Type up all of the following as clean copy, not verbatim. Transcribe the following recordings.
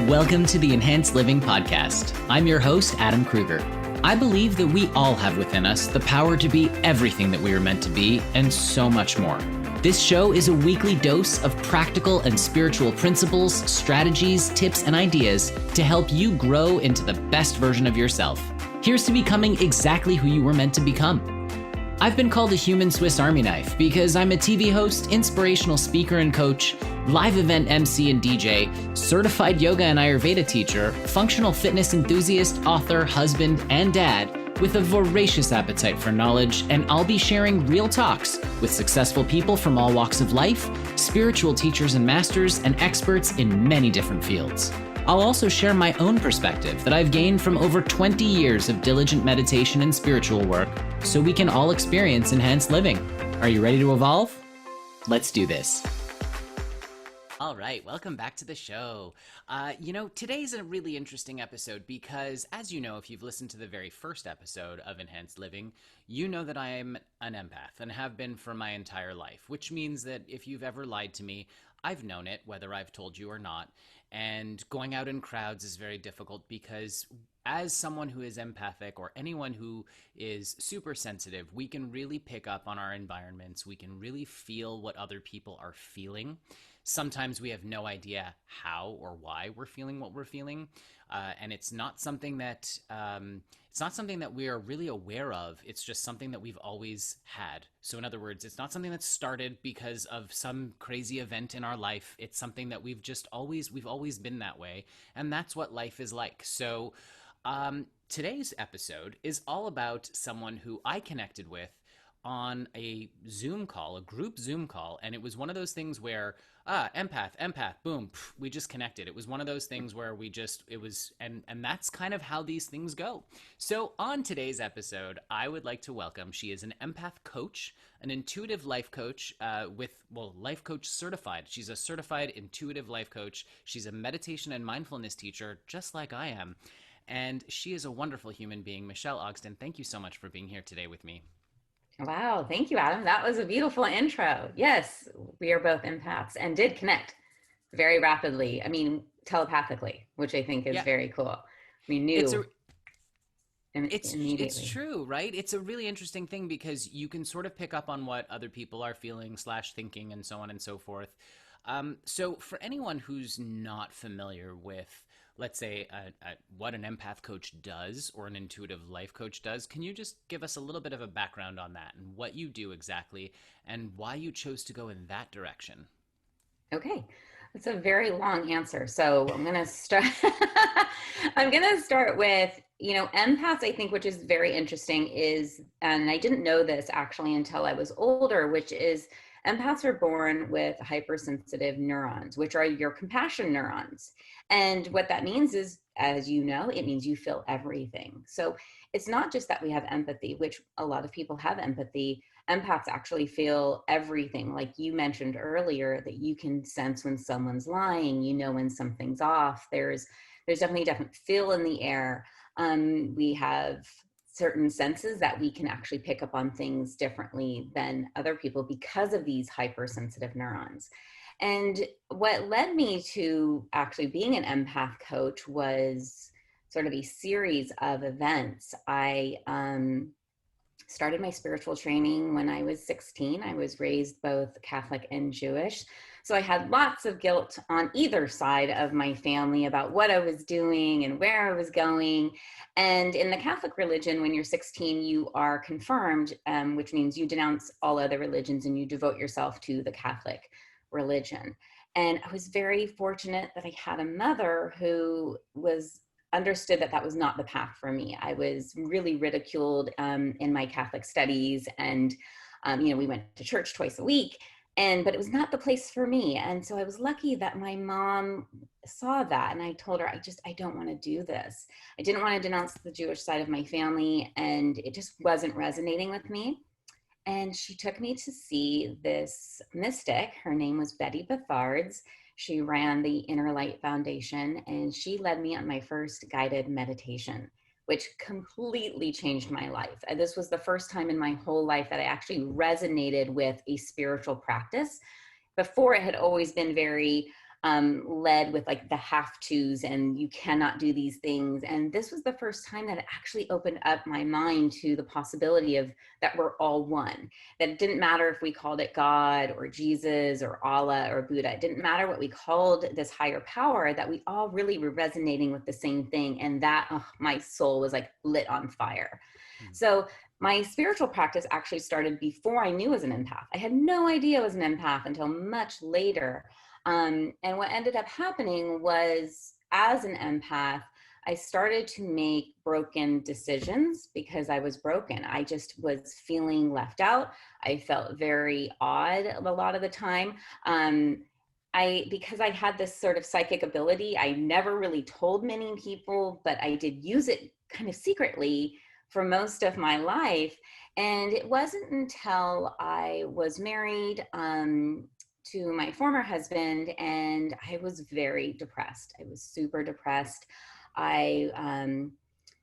Welcome to the Enhanced Living Podcast. I'm your host, Adam Kruger. I believe that we all have within us the power to be everything that we are meant to be and so much more. This show is a weekly dose of practical and spiritual principles, strategies, tips, and ideas to help you grow into the best version of yourself. Here's to becoming exactly who you were meant to become. I've been called a human Swiss Army knife because I'm a TV host, inspirational speaker and coach, live event MC and DJ, certified yoga and Ayurveda teacher, functional fitness enthusiast, author, husband, and dad with a voracious appetite for knowledge, and I'll be sharing real talks with successful people from all walks of life, spiritual teachers and masters, and experts in many different fields. I'll also share my own perspective that I've gained from over 20 years of diligent meditation and spiritual work so we can all experience enhanced living. Are you ready to evolve? Let's do this. All right, welcome back to the show. Today's a really interesting episode because, as you know, if you've listened to the very first episode of Enhanced Living, you know that I am an empath and have been for my entire life, which means that if you've ever lied to me, I've known it, whether I've told you or not. And going out in crowds is very difficult because as someone who is empathic or anyone who is super sensitive, we can really pick up on our environments. We can really feel what other people are feeling. Sometimes we have no idea how or why we're feeling what we're feeling, and it's not something that we are really aware of. It's just something that we've always had. So in other words, it's not something that started because of some crazy event in our life. It's something that we've always been that way, and that's what life is like. So today's episode is all about someone who I connected with on a Zoom call, a group Zoom call, and it was one of those things where empath, boom, we just connected. It was one of those things where and that's kind of how these things go. So on today's episode, I would like to welcome, she is an empath coach, an intuitive life coach life coach certified. She's a certified intuitive life coach. She's a meditation and mindfulness teacher, just like I am. And she is a wonderful human being. Michele Ogston, thank you so much for being here today with me. Wow. Thank you, Adam. That was a beautiful intro. Yes, we are both empaths and did connect very rapidly. I mean, telepathically, which I think is very cool. We knew immediately. It's true, right? It's a really interesting thing because you can sort of pick up on what other people are feeling / thinking and so on and so forth. So for anyone who's not familiar with, let's say, what an empath coach does or an intuitive life coach does, can you just give us a little bit of a background on that and what you do exactly and why you chose to go in that direction? Okay, that's a very long answer. So I'm going to start. I'm going to start with, empaths, I think, which is very interesting is, and I didn't know this actually until I was older, which is empaths are born with hypersensitive neurons, which are your compassion neurons. And what that means is, as you know, it means you feel everything. So it's not just that we have empathy, which a lot of people have empathy. Empaths actually feel everything. Like you mentioned earlier, that you can sense when someone's lying, when something's off. There's definitely a different feel in the air. We have certain senses that we can actually pick up on things differently than other people because of these hypersensitive neurons. And what led me to actually being an empath coach was sort of a series of events. I started my spiritual training when I was 16. I was raised both Catholic and Jewish. So I had lots of guilt on either side of my family about what I was doing and where I was going. And in the Catholic religion, when you're 16, you are confirmed, which means you denounce all other religions and you devote yourself to the Catholic religion. And I was very fortunate that I had a mother who understood that was not the path for me. I was really ridiculed in my Catholic studies, and we went to church twice a week. But it was not the place for me. And so I was lucky that my mom saw that. And I told her, I don't want to do this. I didn't want to denounce the Jewish side of my family. And it just wasn't resonating with me. And she took me to see this mystic. Her name was Betty Bethards. She ran the Inner Light Foundation. And she led me on my first guided meditation, which completely changed my life. And this was the first time in my whole life that I actually resonated with a spiritual practice. Before, it had always been very led with like the have tos and you cannot do these things. And this was the first time that it actually opened up my mind to the possibility of that we're all one, that it didn't matter if we called it God or Jesus or Allah or Buddha. It didn't matter what we called this higher power, that we all really were resonating with the same thing. And that, my soul was like lit on fire. So my spiritual practice actually started before I knew I was an empath. I had no idea I was an empath until much later. And what ended up happening was, as an empath, I started to make broken decisions because I was broken. I just was feeling left out. I felt very odd a lot of the time. Because I had this sort of psychic ability, I never really told many people, but I did use it kind of secretly for most of my life. And it wasn't until I was married to my former husband, and I was very depressed. I was super depressed. I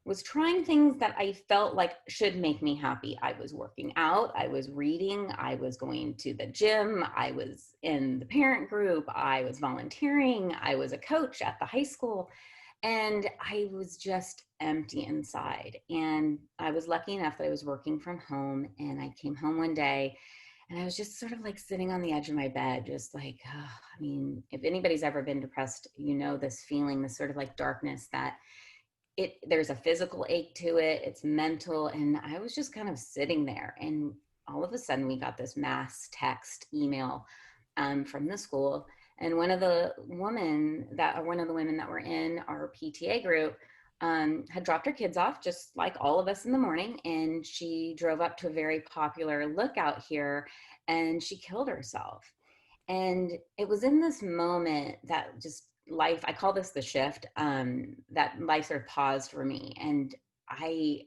was trying things that I felt like should make me happy. I was working out, I was reading, I was going to the gym, I was in the parent group, I was volunteering, I was a coach at the high school. And I was just empty inside. And I was lucky enough that I was working from home, and I came home one day and I was just sort of like sitting on the edge of my bed, just like, I mean, if anybody's ever been depressed, you know, this feeling, this sort of like darkness that there's a physical ache to it, it's mental. And I was just kind of sitting there. And all of a sudden we got this mass text email from the school. And one of the women that were in our PTA group had dropped her kids off, just like all of us in the morning. And she drove up to a very popular lookout here and she killed herself. And it was in this moment that just life, I call this the shift, that life sort of paused for me. And I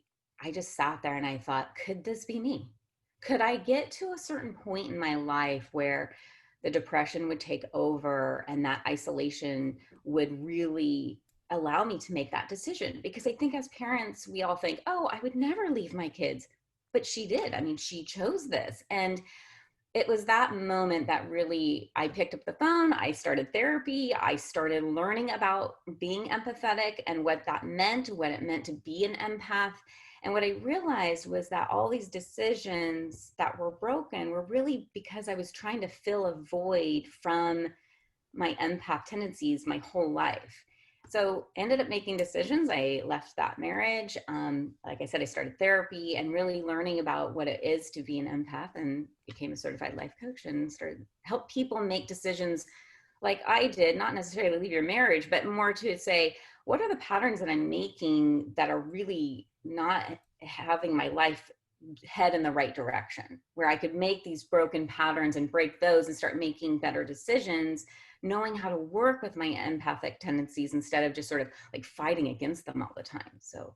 just sat there and I thought, could this be me? Could I get to a certain point in my life where the depression would take over and that isolation would really allow me to make that decision? Because I think as parents, we all think, oh, I would never leave my kids. But she did. I mean, she chose this. And it was that moment that really, I picked up the phone, I started therapy, I started learning about being empathetic and what that meant, what it meant to be an empath. And what I realized was that all these decisions that were broken were really because I was trying to fill a void from my empath tendencies my whole life. So ended up making decisions. I left that marriage. Like I said, I started therapy and really learning about what it is to be an empath, and became a certified life coach and started help people make decisions like I did, not necessarily leave your marriage, but more to say, what are the patterns that I'm making that are really not having my life head in the right direction, where I could make these broken patterns and break those and start making better decisions, knowing how to work with my empathic tendencies instead of just sort of like fighting against them all the time. So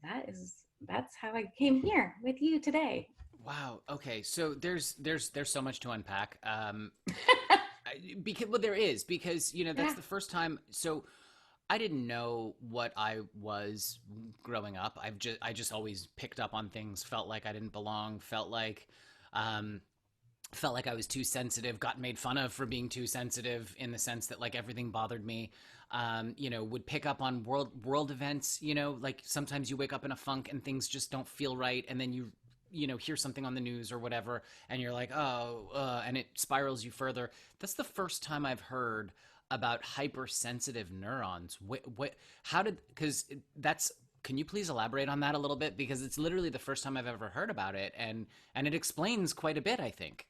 that's how I came here with you today. Wow. Okay. So there's so much to unpack. Because because that's the first time. So I didn't know what I was growing up. I just always picked up on things, felt like I didn't belong, felt like I was too sensitive, got made fun of for being too sensitive, in the sense that like everything bothered me. Would pick up on world events, like sometimes you wake up in a funk and things just don't feel right, and then you hear something on the news or whatever, and you're like, and it spirals you further. That's the first time I've heard about hypersensitive neurons. Can you please elaborate on that a little bit? Because it's literally the first time I've ever heard about it, and it explains quite a bit, I think.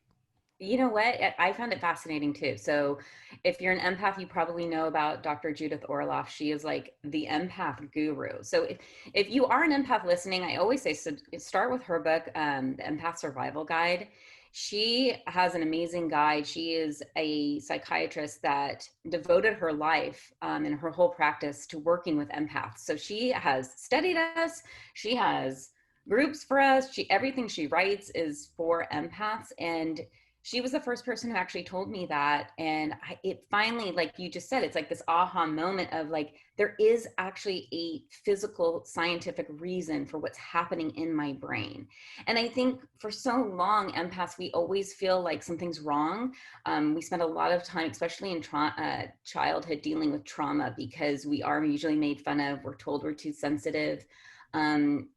You know what? I found it fascinating too. So if you're an empath, you probably know about Dr. Judith Orloff. She is like the empath guru. So if you are an empath listening, I always say, so start with her book, The Empath Survival Guide. She has an amazing guide. She is a psychiatrist that devoted her life and her whole practice to working with empaths. So she has studied us. She has groups for us. Everything she writes is for empaths. And she was the first person who actually told me that. And it finally, like you just said, it's like this aha moment of like, there is actually a physical scientific reason for what's happening in my brain. And I think for so long, empaths, we always feel like something's wrong. We spend a lot of time, especially in childhood, dealing with trauma, because we are usually made fun of. We're told we're too sensitive.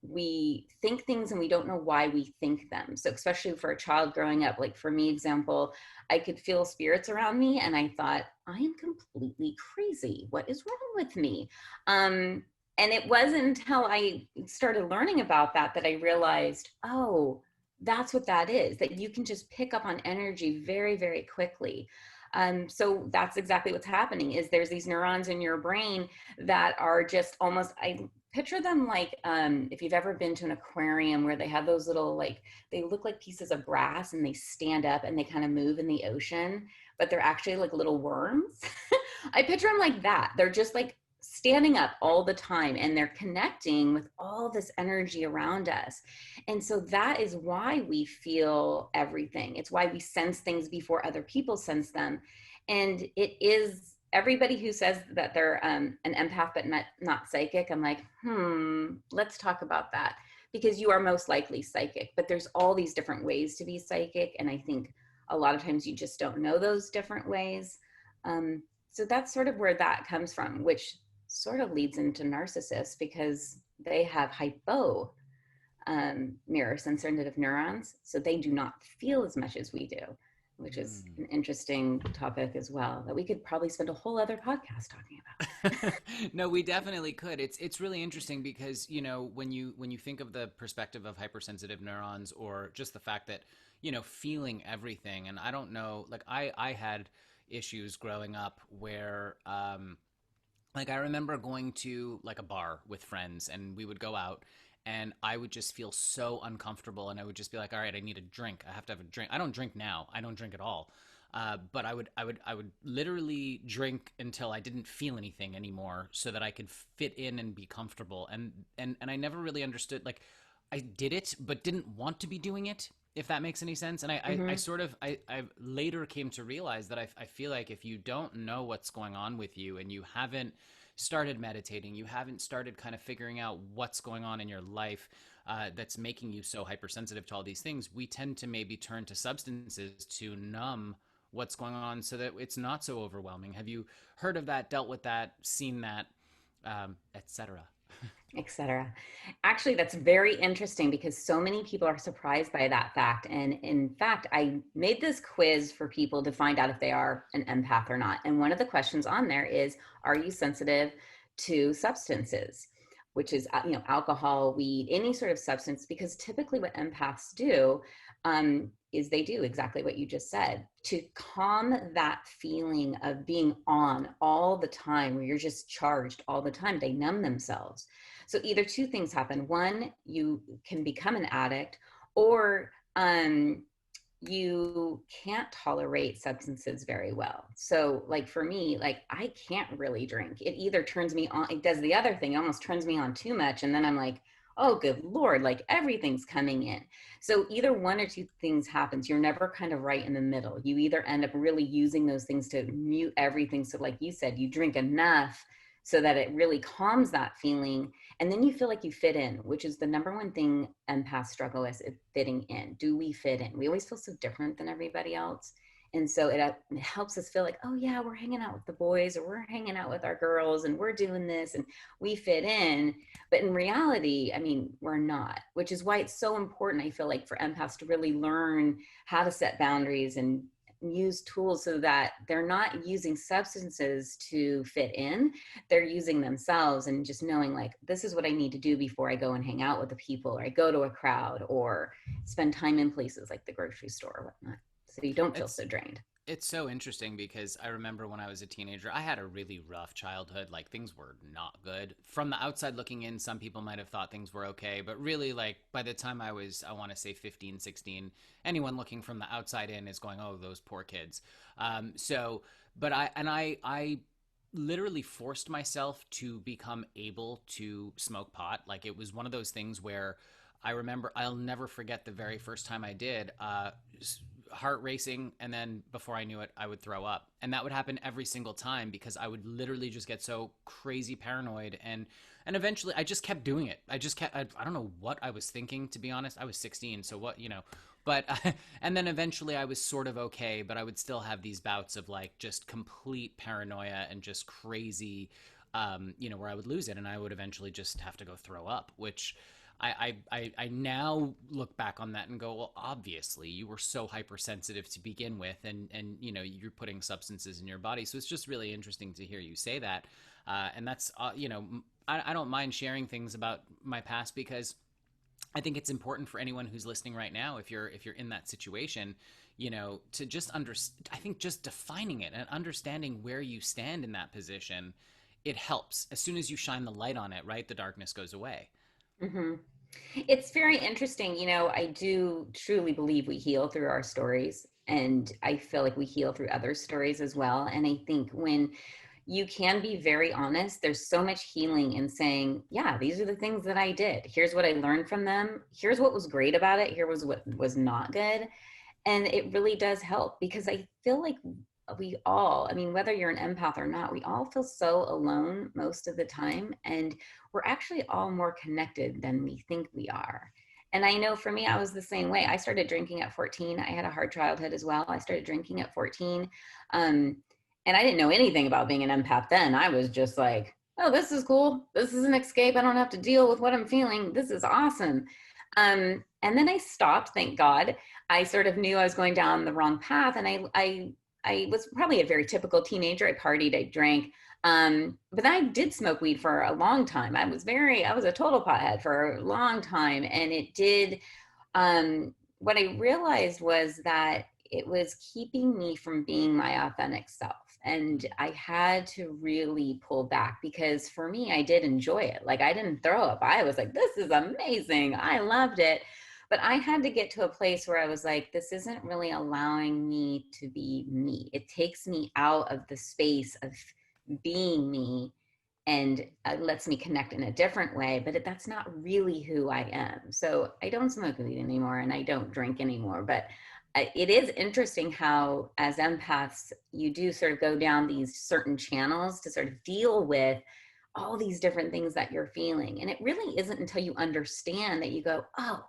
We think things and we don't know why we think them. So especially for a child growing up, like for me, example, I could feel spirits around me and I thought, I am completely crazy. What is wrong with me? And it wasn't until I started learning about that that I realized, oh, that's what that is, that you can just pick up on energy very, very quickly. So that's exactly what's happening is there's these neurons in your brain that are just almost, I picture them like if you've ever been to an aquarium where they have those little, like, they look like pieces of grass and they stand up and they kind of move in the ocean, but they're actually like little worms. I picture them like that. They're just like standing up all the time and they're connecting with all this energy around us. And so that is why we feel everything. It's why we sense things before other people sense them. And it is everybody who says that they're an empath but not psychic, I'm like, let's talk about that, because you are most likely psychic, but there's all these different ways to be psychic, and I think a lot of times you just don't know those different ways. So that's sort of where that comes from, which sort of leads into narcissists because they have hypo mirror sensitive neurons, so they do not feel as much as we do, which is an interesting topic as well that we could probably spend a whole other podcast talking about. No, we definitely could. It's really interesting because, you know, when you think of the perspective of hypersensitive neurons, or just the fact that, you know, feeling everything, and I don't know, like I had issues growing up where like I remember going to like a bar with friends and we would go out and I would just feel so uncomfortable and I would just be like, all right, I need a drink. I have to have a drink. I don't drink now. I don't drink at all. But I would literally drink until I didn't feel anything anymore so that I could fit in and be comfortable. And I never really understood, like, I did it, but didn't want to be doing it, if that makes any sense. And I sort of, I later came to realize that I feel like if you don't know what's going on with you and you haven't started meditating, you haven't started kind of figuring out what's going on in your life that's making you so hypersensitive to all these things, we tend to maybe turn to substances to numb what's going on so that it's not so overwhelming. Have you heard of that, dealt with that, seen that, etc.? Etc. Actually, that's very interesting because so many people are surprised by that fact. And in fact, I made this quiz for people to find out if they are an empath or not. And one of the questions on there is, are you sensitive to substances? Which is, you know, alcohol, weed, any sort of substance, because typically what empaths do is they do exactly what you just said to calm that feeling of being on all the time, where you're just charged all the time. They numb themselves. So either two things happen. One, you can become an addict, or you can't tolerate substances very well. So like for me, like I can't really drink. It either turns me on, it does the other thing, it almost turns me on too much. And then I'm like, oh, good Lord, like everything's coming in. So either one or two things happens. You're never kind of right in the middle. You either end up really using those things to mute everything. So like you said, you drink enough so that it really calms that feeling. And then you feel like you fit in, which is the number one thing empaths struggle with, is fitting in. Do we fit in? We always feel so different than everybody else. And so it helps us feel like, oh yeah, we're hanging out with the boys, or we're hanging out with our girls, and we're doing this and we fit in. But in reality, I mean, we're not, which is why it's so important, I feel like, for empaths to really learn how to set boundaries and use tools so that they're not using substances to fit in. They're using themselves and just knowing, like, this is what I need to do before I go and hang out with the people, or I go to a crowd, or spend time in places like the grocery store or whatnot, so you don't feel It's so drained. It's so interesting because I remember when I was a teenager, I had a really rough childhood. Like things were not good. From the outside looking in, some people might have thought things were okay, but really, like, by the time I was, I want to say 15, 16, anyone looking from the outside in is going, oh, those poor kids. But I literally forced myself to become able to smoke pot. Like it was one of those things where I remember, I'll never forget the very first time I did. heart racing, and then before I knew it, I would throw up. And that would happen every single time because I would literally just get so crazy paranoid, and eventually I just kept doing it. I don't know what I was thinking, to be honest. I was 16, so what, but and then eventually I was sort of okay, but I would still have these bouts of like just complete paranoia and just crazy, where I would lose it, and I would eventually just have to go throw up, which I now look back on that and go, well, obviously you were so hypersensitive to begin with, and you're putting substances in your body. So it's just really interesting to hear you say that. And that's, I don't mind sharing things about my past, because I think it's important for anyone who's listening right now, if you're in that situation, to just I think just defining it and understanding where you stand in that position, it helps. As soon as you shine the light on it, right, the darkness goes away. Mm-hmm. It's very interesting. I do truly believe we heal through our stories. And I feel like we heal through other stories as well. And I think when you can be very honest, there's so much healing in saying, yeah, these are the things that I did. Here's what I learned from them. Here's what was great about it. Here was what was not good. And it really does help, because I feel like we all, I mean, whether you're an empath or not, we all feel so alone most of the time. And we're actually all more connected than we think we are. And I know for me, I was the same way. I started drinking at 14. I had a hard childhood as well. I started drinking at 14. And I didn't know anything about being an empath then. I was just like, oh, this is cool. This is an escape. I don't have to deal with what I'm feeling. This is awesome. And then I stopped, thank God. I sort of knew I was going down the wrong path. And I was probably a very typical teenager. I partied, I drank. But I did smoke weed for a long time. I was a total pothead for a long time. And it did, what I realized was that it was keeping me from being my authentic self. And I had to really pull back, because for me, I did enjoy it. Like, I didn't throw up. I was like, this is amazing. I loved it. But I had to get to a place where I was like, this isn't really allowing me to be me. It takes me out of the space of being me, and lets me connect in a different way, but that's not really who I am. So I don't smoke weed anymore, and I don't drink anymore. But it is interesting how, as empaths, you do sort of go down these certain channels to sort of deal with all these different things that you're feeling. And it really isn't until you understand that you go, oh,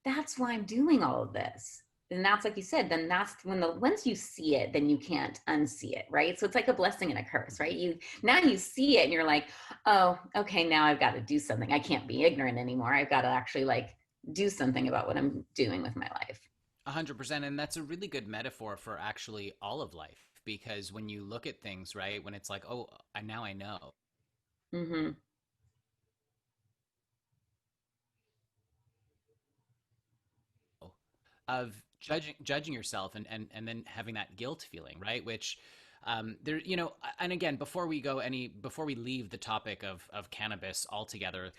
that's why I'm doing all of this. And that's, like you said, then that's when once you see it, then you can't unsee it, right? So it's like a blessing and a curse, right? Now you see it and you're like, oh, okay, now I've got to do something. I can't be ignorant anymore. I've got to actually like do something about what I'm doing with my life. 100%. And that's a really good metaphor for actually all of life, because when you look at things, right, when it's like, oh, now I know. Mm-hmm. Of judging yourself, and then having that guilt feeling, right, which there, and again, before we leave the topic of cannabis altogether,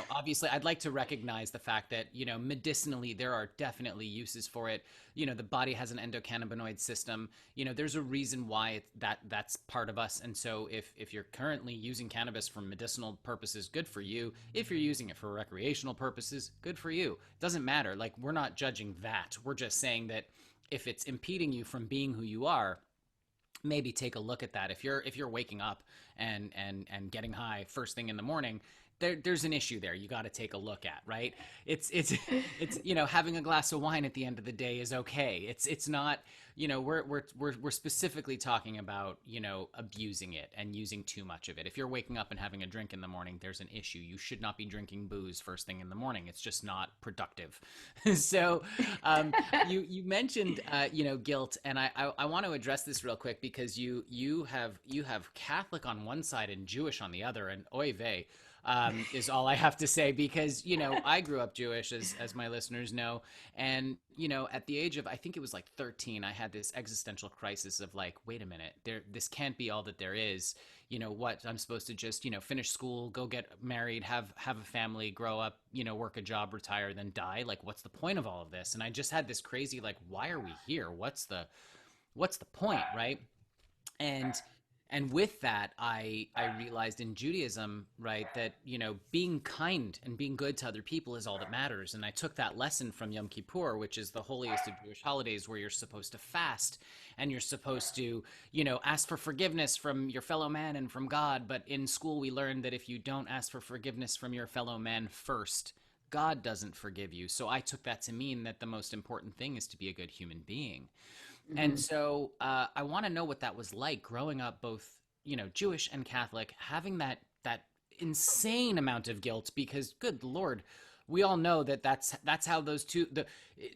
obviously I'd like to recognize the fact that, medicinally there are definitely uses for it. The body has an endocannabinoid system. There's a reason why that's part of us. And so if you're currently using cannabis for medicinal purposes, good for you. If you're using it for recreational purposes, good for you. It doesn't matter. Like, we're not judging that. We're just saying that if it's impeding you from being who you are, maybe take a look at that. If you're waking up and getting high first thing in the morning, there's an issue there you got to take a look at, right? It's having a glass of wine at the end of the day is okay. It's not, we're specifically talking about, abusing it and using too much of it. If you're waking up and having a drink in the morning, there's an issue. You should not be drinking booze first thing in the morning. It's just not productive. So you mentioned guilt, and I want to address this real quick, because you have Catholic on one side and Jewish on the other, and oy vey, is all I have to say, because, I grew up Jewish, as my listeners know. And, at the age of, I think it was like 13, I had this existential crisis of like, wait a minute, this can't be all that there is. What, I'm supposed to just, finish school, go get married, have a family, grow up, work a job, retire, then die. Like, what's the point of all of this? And I just had this crazy, like, why are we here? What's the point? Right. And And with that, I realized in Judaism, right, that, you know, being kind and being good to other people is all that matters. And I took that lesson from Yom Kippur, which is the holiest of Jewish holidays, where you're supposed to fast and you're supposed to, you know, ask for forgiveness from your fellow man and from God. But in school, we learned that if you don't ask for forgiveness from your fellow man first, God doesn't forgive you. So I took that to mean that the most important thing is to be a good human being. And Mhm. so I want to know what that was like growing up, both, you know, Jewish and Catholic, having that insane amount of guilt, because good Lord, we all know that that's how those two, the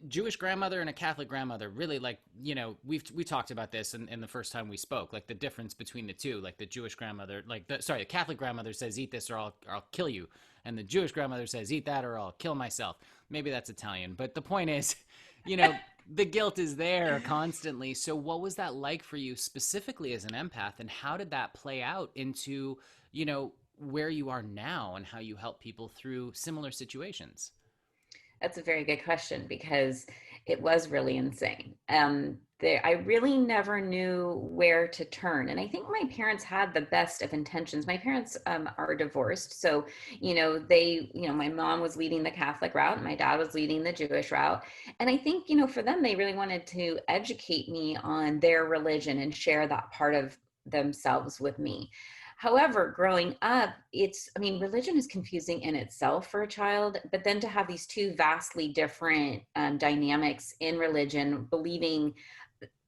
Jewish grandmother and a Catholic grandmother, really, like, you know, we talked about this in the first time we spoke, like the difference between the two. Like the Jewish grandmother, like the Catholic grandmother says, eat this or I'll kill you. And the Jewish grandmother says, eat that or I'll kill myself. Maybe that's Italian, but the point is, you know, the guilt is there constantly. So what was that like for you specifically as an empath, and how did that play out into, you know, where you are now and how you help people through similar situations? That's a very good question because it was really insane. I really never knew where to turn. And I think my parents had the best of intentions. My parents are divorced. So, my mom was leading the Catholic route and my dad was leading the Jewish route. And I think, for them, they really wanted to educate me on their religion and share that part of themselves with me. However, growing up, religion is confusing in itself for a child, but then to have these two vastly different dynamics in religion, believing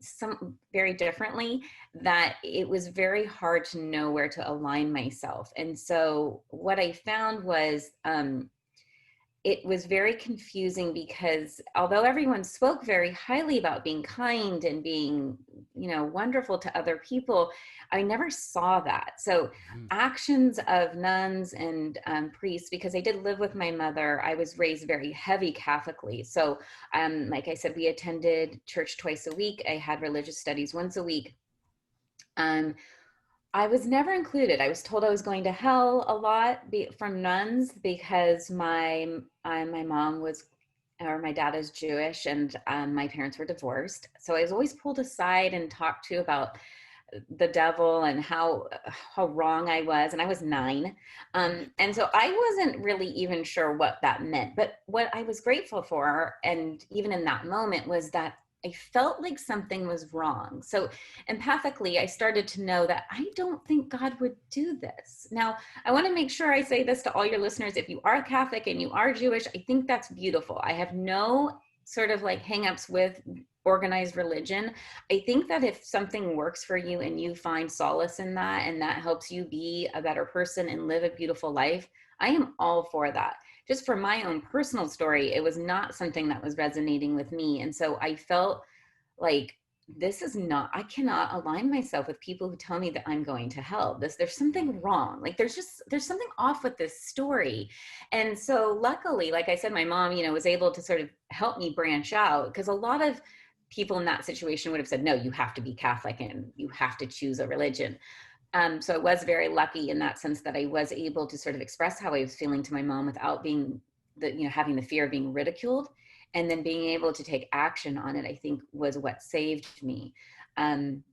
some very differently, that it was very hard to know where to align myself. And so what I found was, it was very confusing because although everyone spoke very highly about being kind and being, wonderful to other people, I never saw that. So Mhm. actions of nuns and priests, because I did live with my mother, I was raised very heavy Catholically. So like I said, we attended church twice a week. I had religious studies once a week. Um, I was never included. I was told I was going to hell a lot from nuns because my mom was, or my dad is Jewish, and my parents were divorced. So I was always pulled aside and talked to about the devil and how wrong I was, and I was 9, Oh my and so God. I wasn't really even sure what that meant. But what I was grateful for, and even in that moment, was that I felt like something was wrong. So empathically, I started to know that I don't think God would do this. Now, I want to make sure I say this to all your listeners. If you are Catholic and you are Jewish, I think that's beautiful. I have no sort of like hangups with organized religion. I think that if something works for you and you find solace in that and that helps you be a better person and live a beautiful life, I am all for that. Just for my own personal story, it was not something that was resonating with me. And so I felt like this is not, I cannot align myself with people who tell me that I'm going to hell. There's something wrong. Like there's something off with this story. And so luckily, like I said, my mom, was able to sort of help me branch out, because a lot of people in that situation would have said, no, you have to be Catholic and you have to choose a religion. So I was very lucky in that sense that I was able to sort of express how I was feeling to my mom without being having the fear of being ridiculed, and then being able to take action on it, I think was what saved me. Um,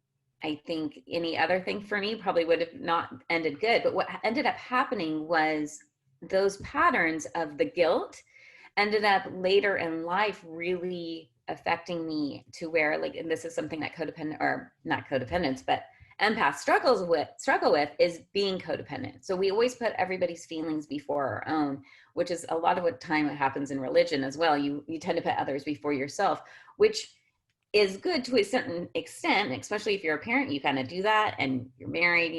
I think any other thing for me probably would have not ended good. But what ended up happening was those patterns of the guilt ended up later in life really affecting me to where, like, and this is something that codependent, or not codependence, but empath struggle with is being codependent. So we always put everybody's feelings before our own, which is a lot of what time it happens in religion as well. You tend to put others before yourself, which is good to a certain extent, especially if you're a parent. You kind of do that, and you're married,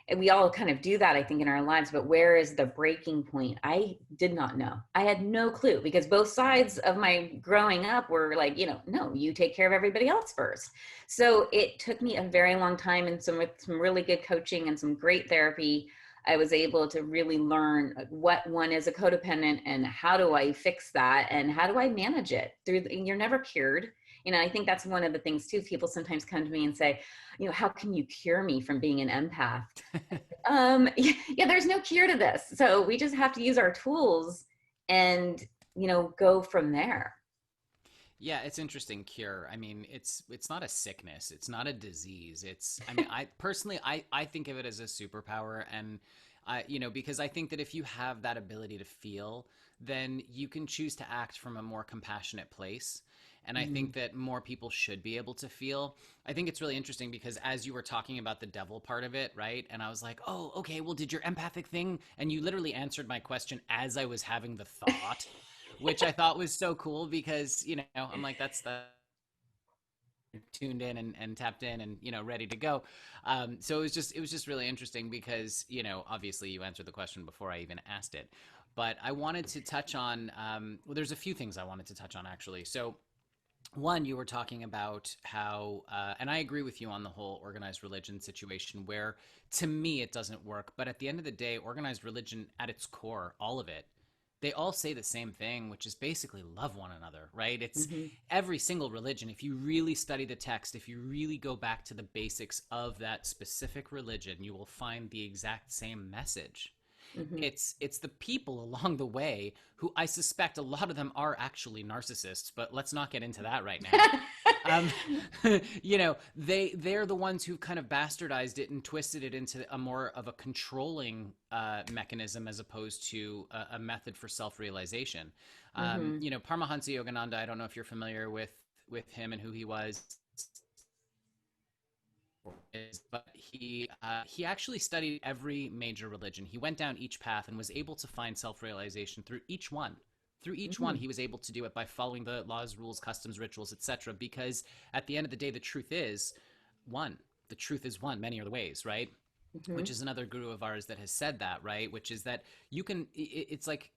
and we all kind of do that, I think, in our lives. But where is the breaking point? I did not know. I had no clue, because both sides of my growing up were like, no, you take care of everybody else first. So it took me a very long time, and with some really good coaching and some great therapy, I was able to really learn what one is a codependent and how do I fix that and how do I manage it you're never cured. I think that's one of the things too. People sometimes come to me and say, how can you cure me from being an empath? Yeah, there's no cure to this. So we just have to use our tools and, go from there. Yeah, it's interesting. Cure. I mean, it's not a sickness. It's not a disease. I mean, I personally, I think of it as a superpower, and because I think that if you have that ability to feel, then you can choose to act from a more compassionate place. And I Mhm. think that more people should be able to feel. I think it's really interesting because as you were talking about the devil part of it, right? And I was like, oh, okay, well, did your empathic thing? And you literally answered my question as I was having the thought, which I thought was so cool because, I'm like, that's the tuned in and tapped in and, ready to go. So it was just really interesting because, obviously you answered the question before I even asked it. But I wanted to touch on, well, there's a few things I wanted to touch on actually. So, one, you were talking about how, and I agree with you on the whole organized religion situation, where to me it doesn't work. But at the end of the day, organized religion at its core, all of it, they all say the same thing, which is basically love one another, right? It's Mhm. every single religion. If you really study the text, if you really go back to the basics of that specific religion, you will find the exact same message. Mhm. It's the people along the way who I suspect a lot of them are actually narcissists, but let's not get into that right now. Um, they're the ones who kind of bastardized it and twisted it into a more of a controlling mechanism as opposed to a method for self-realization. Mhm. Paramahansa Yogananda, I don't know if you're familiar with him and who he was, but he actually studied every major religion. He went down each path and was able to find self-realization through each one. Through each one, Mhm. he was able to do it by following the laws, rules, customs, rituals, etc. Because at the end of the day, the truth is one. The truth is one. Many are the ways, right? Which Mhm. is another guru of ours that has said that, right? Which is that you can, it's like,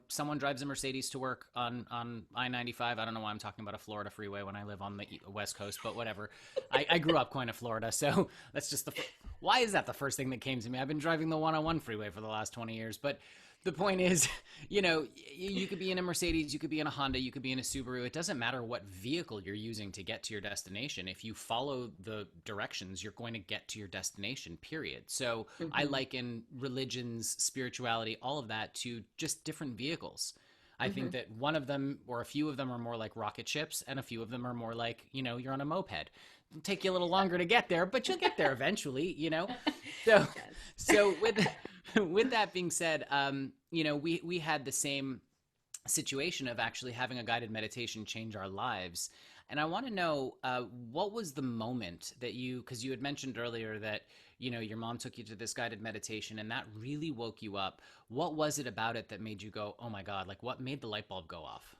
someone drives a Mercedes to work on I-95. I don't know why I'm talking about a Florida freeway when I live on the West Coast, but whatever. I grew up going to Florida, so that's just why is that the first thing that came to me? I've been driving the 101 freeway for the last 20 years, but the point is, you could be in a Mercedes, you could be in a Honda, you could be in a Subaru. It doesn't matter what vehicle you're using to get to your destination. If you follow the directions, you're going to get to your destination, period. So I Mhm. liken religions, spirituality, all of that to just different vehicles. I think Mhm. that one of them or a few of them are more like rocket ships, and a few of them are more like, you're on a moped. It'll take you a little longer to get there, but you'll get there eventually. So, Yes. so with that being said, we had the same situation of actually having a guided meditation change our lives. And I want to know what was the moment that because you had mentioned earlier that, your mom took you to this guided meditation and that really woke you up. What was it about it that made you go, oh my God, like what made the light bulb go off?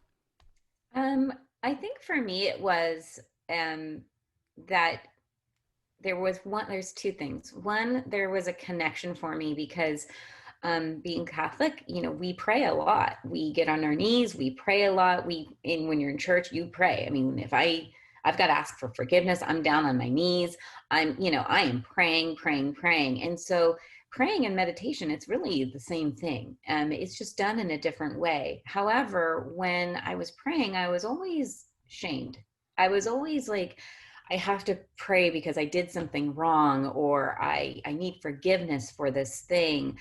Um, I think for me it was that there's two things. One, there was a connection for me because being Catholic, we pray a lot. We get on our knees, we pray a lot. When you're in church, you pray. I mean, if I've got to ask for forgiveness, I'm down on my knees. I am praying, praying, praying. And so praying and meditation, it's really the same thing. It's just done in a different way. However, when I was praying, I was always shamed. I was always like, I have to pray because I did something wrong, or I need forgiveness for this thing.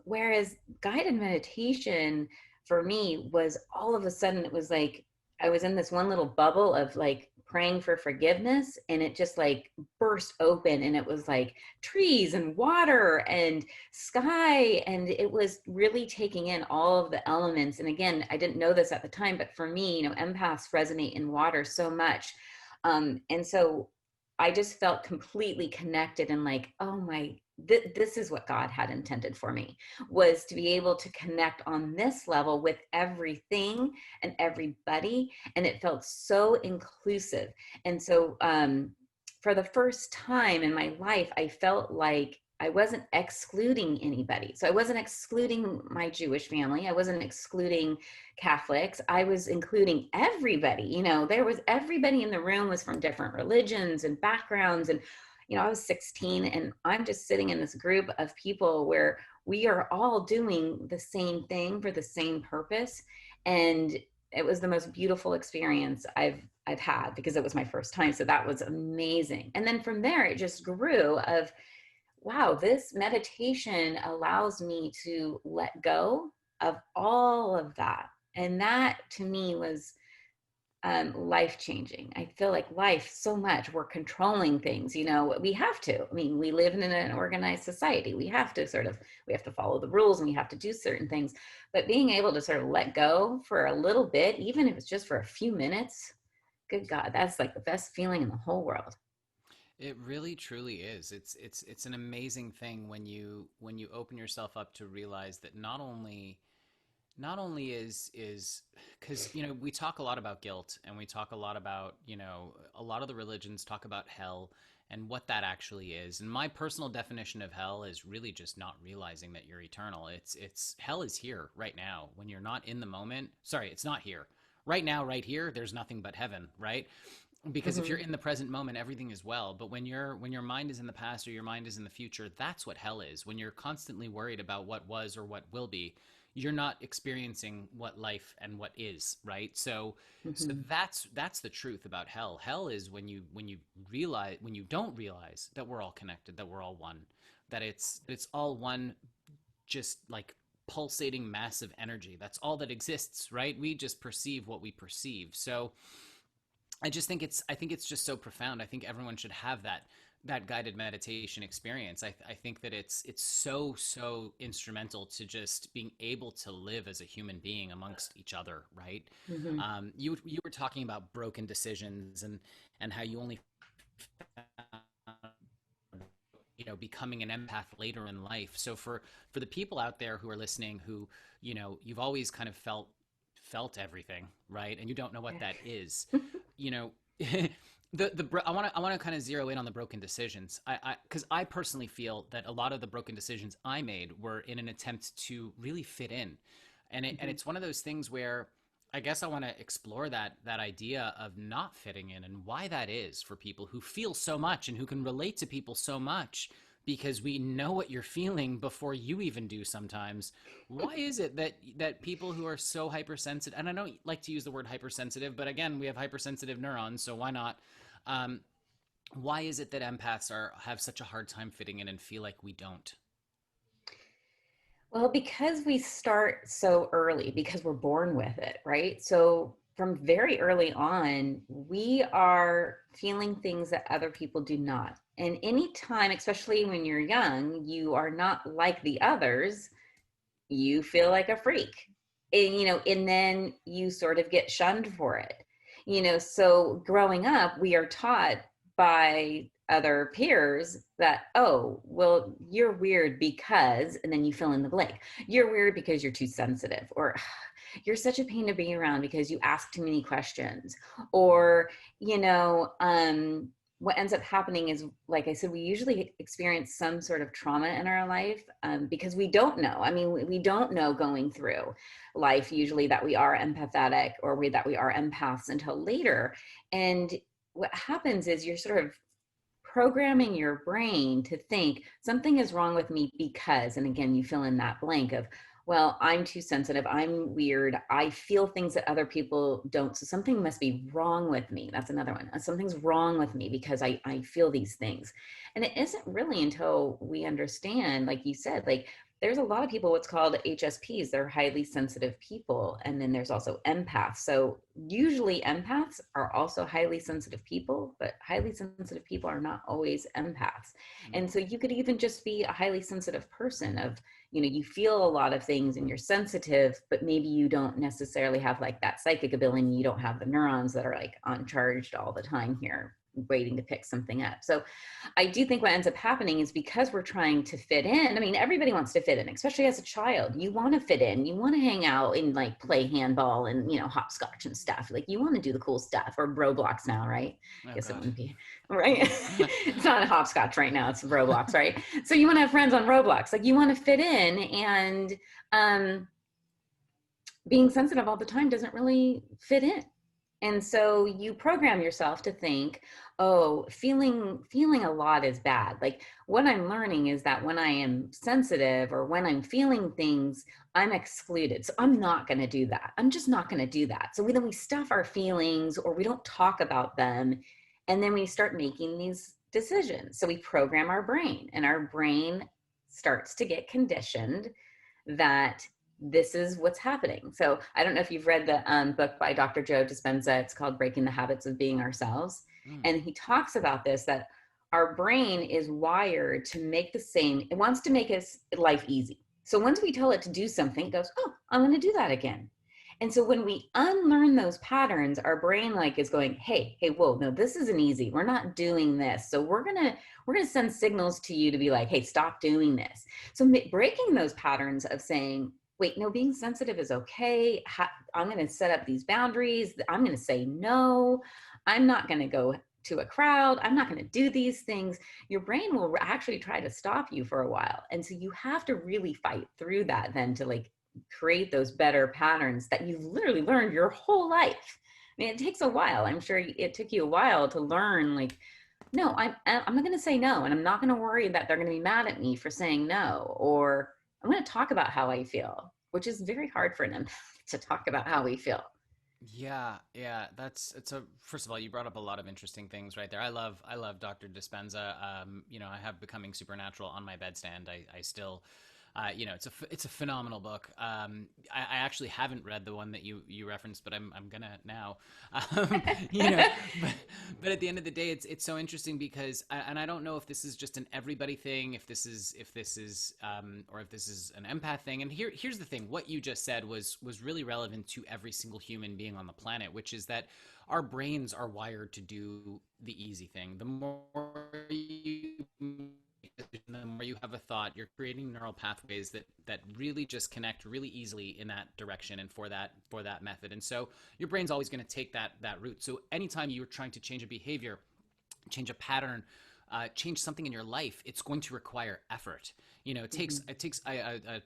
Whereas guided meditation for me was all of a sudden, it was like I was in this one little bubble of like praying for forgiveness, and it just like burst open, and it was like trees and water and sky, and it was really taking in all of the elements. And again, I didn't know this at the time, but for me, empaths resonate in water so much. And so I just felt completely connected and like, oh my, this is what God had intended for me, was to be able to connect on this level with everything and everybody. And it felt so inclusive. And so for the first time in my life, I felt like I wasn't excluding anybody. So I wasn't excluding my Jewish family. I wasn't excluding Catholics. I was including everybody. There was everybody in the room was from different religions and backgrounds. And, I was 16 and I'm just sitting in this group of people where we are all doing the same thing for the same purpose. And it was the most beautiful experience I've had because it was my first time. So that was amazing. And then from there, it just grew of, wow, this meditation allows me to let go of all of that. And that to me was life changing. I feel like life so much, we're controlling things, we have to. I mean, we live in an organized society. We have to follow the rules and we have to do certain things. But being able to sort of let go for a little bit, even if it's just for a few minutes, good God, that's like the best feeling in the whole world. It really truly is. It's an amazing thing when you open yourself up to realize that not only is because we talk a lot about guilt, and we talk a lot about a lot of the religions talk about hell and what that actually is. And my personal definition of hell is really just not realizing that you're eternal. It's hell is here right now when you're not in the moment. Sorry, it's not here right now, right here. There's nothing but heaven, right? Because if you're in the present moment, everything is well. But when your mind is in the past or your mind is in the future, that's what hell is. When you're constantly worried about what was or what will be, you're not experiencing what life and what is, right? So that's the truth about hell. Hell is when you realize, when you don't realize that we're all connected, that we're all one, that it's all one, just like pulsating massive energy. That's all that exists, right? We just perceive what we perceive. So I think it's just so profound. I think everyone should have that guided meditation experience. I think that it's so instrumental to just being able to live as a human being amongst each other, right? Mm-hmm. You were talking about broken decisions and how you only becoming an empath later in life. So for the people out there who are listening, who you've always kind of felt everything, right? And you don't know what that is. you know I want to kind of zero in on the broken decisions. I because I personally feel that a lot of the broken decisions I made were in an attempt to really fit in, and it's one of those things where I guess I want to explore that idea of not fitting in and why that is for people who feel so much and who can relate to people so much, because we know what you're feeling before you even do sometimes. Why is it that people who are so hypersensitive, and I don't like to use the word hypersensitive, but again, we have hypersensitive neurons, so why not? Um, why is it that empaths have such a hard time fitting in and feel like we don't? Well, because we start so early, because we're born with it, right? So from very early on, we are feeling things that other people do not. And anytime, especially when you're young, you are not like the others, you feel like a freak. And then you sort of get shunned for it. So growing up, we are taught by other peers that, oh, well, you're weird because, and then you fill in the blank. You're weird because you're too sensitive, or you're such a pain to be around because you ask too many questions, or, what ends up happening is, like I said, we usually experience some sort of trauma in our life, because we don't know. I mean, we don't know going through life usually that we are empathetic, or that we are empaths until later. And what happens is you're sort of programming your brain to think something is wrong with me because, and again, you fill in that blank of, well, I'm too sensitive, I'm weird, I feel things that other people don't, so something must be wrong with me. That's another one. Something's wrong with me because I feel these things. And it isn't really until we understand, like you said, like there's a lot of people what's called HSPs. They're highly sensitive people. And then there's also empaths. So usually empaths are also highly sensitive people, but highly sensitive people are not always empaths. And so you could even just be a highly sensitive person of, you feel a lot of things and you're sensitive, but maybe you don't necessarily have like that psychic ability. You don't have the neurons that are like uncharged all the time here, waiting to pick something up. So I do think what ends up happening is because we're trying to fit in. I mean, everybody wants to fit in, especially as a child. You want to fit in. You want to hang out and like play handball and, hopscotch and stuff. Like you want to do the cool stuff, or Roblox now, right? Oh Guess it God. wouldn't be, right? It's not a hopscotch right now. It's Roblox, right? So you want to have friends on Roblox. Like you want to fit in, and being sensitive all the time doesn't really fit in. And so you program yourself to think, oh, feeling a lot is bad. Like what I'm learning is that when I am sensitive or when I'm feeling things, I'm excluded. So I'm not going to do that. I'm just not going to do that. So then we stuff our feelings, or we don't talk about them. And then we start making these decisions. So we program our brain, and our brain starts to get conditioned that this is what's happening. So I don't know if you've read the book by Dr. Joe Dispenza. It's called Breaking the Habits of Being Ourselves. And he talks about this, that our brain is wired to make it wants to make his life easy. So once we tell it to do something, it goes, oh, I'm going to do that again. And so when we unlearn those patterns, our brain is going, hey, whoa, no, this isn't easy. We're not doing this. So we're going to send signals to you to be like, hey, stop doing this. So breaking those patterns of saying, wait, no, being sensitive is okay. I'm going to set up these boundaries. I'm going to say no. I'm not going to go to a crowd. I'm not going to do these things. Your brain will actually try to stop you for a while. And so you have to really fight through that then to create those better patterns that you've literally learned your whole life. I mean, it takes a while. I'm sure it took you a while to learn, no, I'm not going to say no. And I'm not going to worry that they're going to be mad at me for saying no, or I'm going to talk about how I feel, which is very hard for an empath to talk about how we feel. Yeah. First of all, you brought up a lot of interesting things right there. I love Dr. Dispenza. I have Becoming Supernatural on my bedstand. I still, it's a phenomenal book. I actually haven't read the one that you referenced, but I'm gonna now. But at the end of the day, it's so interesting because, and I don't know if this is just an everybody thing, if this is or if this is an empath thing. And here's the thing: what you just said was really relevant to every single human being on the planet, which is that our brains are wired to do the easy thing. The more you have a thought, you're creating neural pathways that really just connect really easily in that direction and for that method. And so your brain's always going to take that route. So anytime you're trying to change a behavior, change a pattern, change something in your life, it's going to require effort. It takes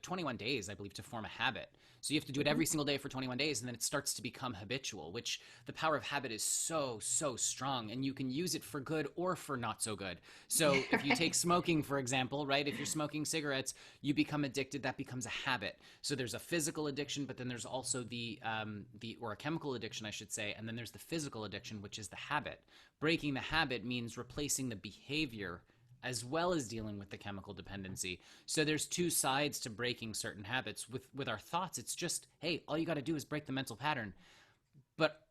21 days, I believe, to form a habit. So you have to do it every single day for 21 days, and then it starts to become habitual, which the power of habit is so strong, and you can use it for good or for not so good. So if you take smoking, for example, right? If you're smoking cigarettes, you become addicted, that becomes a habit. So there's a physical addiction, but then there's also or a chemical addiction, I should say, and then there's the physical addiction, which is the habit. Breaking the habit means replacing the behavior as well as dealing with the chemical dependency. So there's two sides to breaking certain habits. With our thoughts, it's just, hey, all you got to do is break the mental pattern. But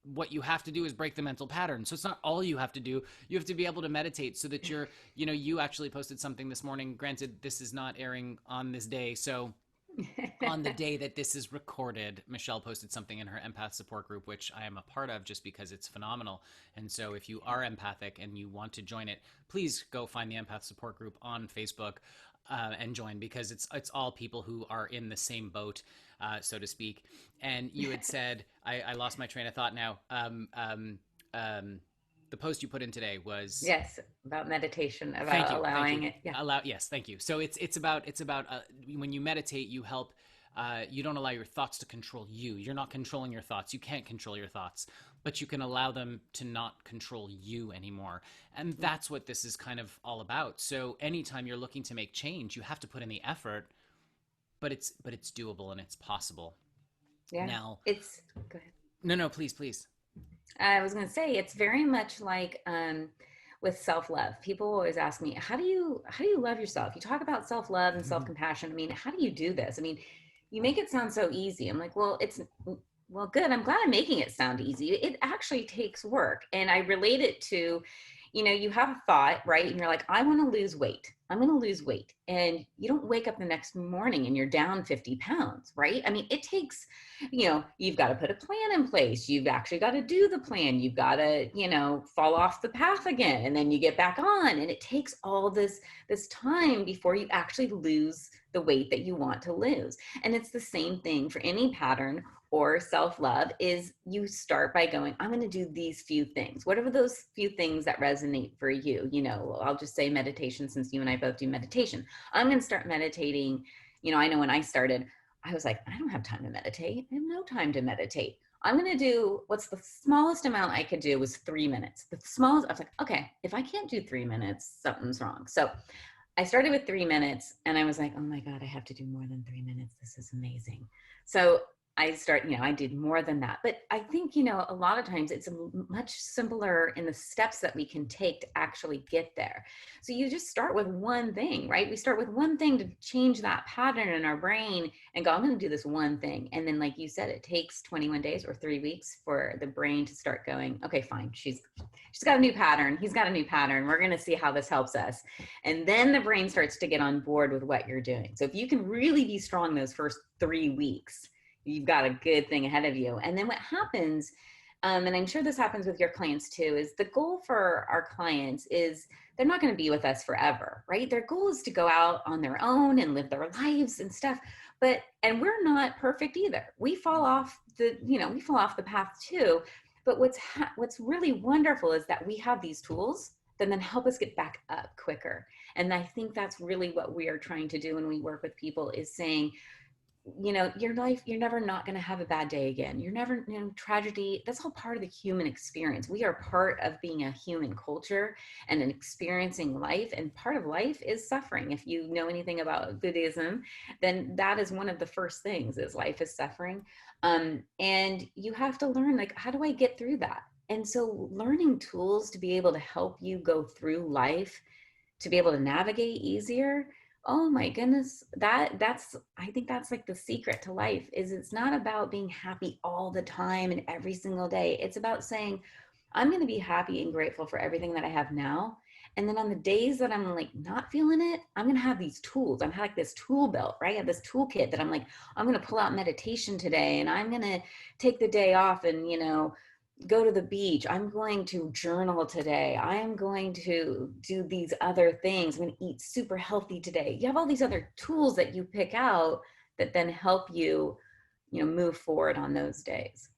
what you have to do is break the mental pattern. So it's not all you have to do. You have to be able to meditate so that you actually posted something this morning. Granted, this is not airing on this day. So on the day that this is recorded, Michele posted something in her empath support group, which I am a part of just because it's phenomenal. And so if you are empathic and you want to join it, please go find the empath support group on Facebook and join, because it's all people who are in the same boat, so to speak. And you had said, I lost my train of thought now. The post you put in today was about meditation, about allowing it. Yeah. Yes, thank you. So it's about when you meditate, you help. You don't allow your thoughts to control you. You're not controlling your thoughts. You can't control your thoughts, but you can allow them to not control you anymore. And that's what this is kind of all about. So anytime you're looking to make change, you have to put in the effort, but it's doable and it's possible. Yeah. Now go ahead. No, please. I was going to say, it's very much like with self-love. People always ask me, how do you love yourself? You talk about self-love and self-compassion. I mean, how do you do this? I mean, you make it sound so easy. I'm like, well, good. I'm glad I'm making it sound easy. It actually takes work. And I relate it to, you have a thought, right? And you're like, I want to lose weight. I'm going to lose weight. And you don't wake up the next morning and you're down 50 pounds, right? I mean, it takes, you've got to put a plan in place. You've actually got to do the plan. You've got to, fall off the path again, and then you get back on. And it takes all this time before you actually lose the weight that you want to lose. And it's the same thing for any pattern or self-love. Is you start by going, I'm going to do these few things. Whatever those few things that resonate for you, I'll just say meditation, since you and I both do meditation. I'm going to start meditating. I know when I started, I was like, I don't have time to meditate. I have no time to meditate. I'm going to do what's the smallest amount I could do was 3 minutes. The smallest, I was like, okay, if I can't do 3 minutes, something's wrong. So I started with 3 minutes and I was like, oh my God, I have to do more than 3 minutes. This is amazing. So I start, I did more than that. But I think, a lot of times it's much simpler in the steps that we can take to actually get there. So you just start with one thing, right? We start with one thing to change that pattern in our brain and go, I'm going to do this one thing. And then, like you said, it takes 21 days or 3 weeks for the brain to start going, okay, fine. She's got a new pattern. He's got a new pattern. We're going to see how this helps us. And then the brain starts to get on board with what you're doing. So if you can really be strong those first 3 weeks, you've got a good thing ahead of you. And then what happens, and I'm sure this happens with your clients too, is the goal for our clients is they're not going to be with us forever, right? Their goal is to go out on their own and live their lives and stuff. And we're not perfect either. We fall off the path too. But what's really wonderful is that we have these tools that then help us get back up quicker. And I think that's really what we are trying to do when we work with people, is saying, your life, you're never not going to have a bad day again. You're never, tragedy, that's all part of the human experience. We are part of being a human culture and an experiencing life. And part of life is suffering. If you know anything about Buddhism, then that is one of the first things, is life is suffering. And you have to learn, like, how do I get through that? And so learning tools to be able to help you go through life, to be able to navigate easier. Oh my goodness, I think that's like the secret to life, is it's not about being happy all the time and every single day. It's about saying, I'm going to be happy and grateful for everything that I have now. And then on the days that I'm like not feeling it, I'm going to have these tools. I'm like this tool belt, right? I have this toolkit that I'm like, I'm going to pull out meditation today, and I'm going to take the day off and, go to the beach. I'm going to journal today. I am going to do these other things. I'm going to eat super healthy today. You have all these other tools that you pick out that then help you, move forward on those days.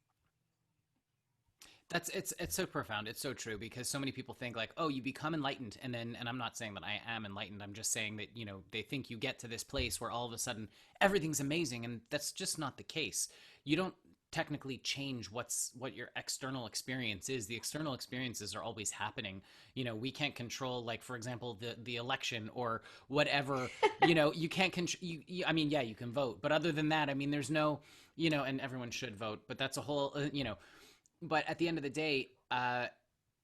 It's so profound. It's so true, because so many people think like, oh, you become enlightened, and I'm not saying that I am enlightened. I'm just saying that, they think you get to this place where all of a sudden everything's amazing, and that's just not the case. You don't technically change what your external experience is. The external experiences are always happening. We can't control, like, for example, the election or whatever. You can't control. I mean, yeah, you can vote, but other than that, I mean, there's no, and everyone should vote, but that's a whole, But at the end of the day,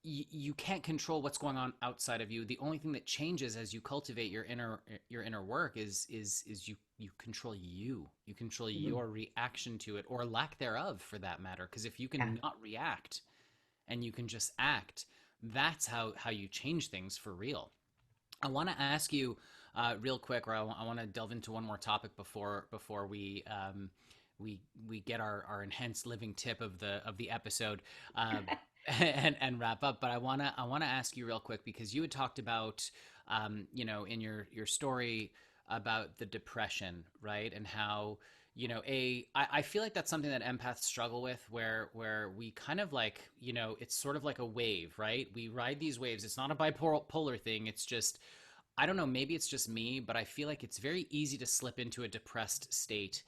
you can't control what's going on outside of you. The only thing that changes as you cultivate your inner work is you control you. You control your reaction to it, or lack thereof, for that matter. Because if you can not react and you can just act, that's how you change things for real. I want to ask you real quick, or I want to delve into one more topic before we get our enhanced living tip of the episode, and wrap up. But I wanna ask you real quick, because you had talked about, in your story about the depression, right? And how, I feel like that's something that empaths struggle with, where we kind of like, it's sort of like a wave, right? We ride these waves. It's not a bipolar thing. It's just, I don't know, maybe it's just me, but I feel like it's very easy to slip into a depressed state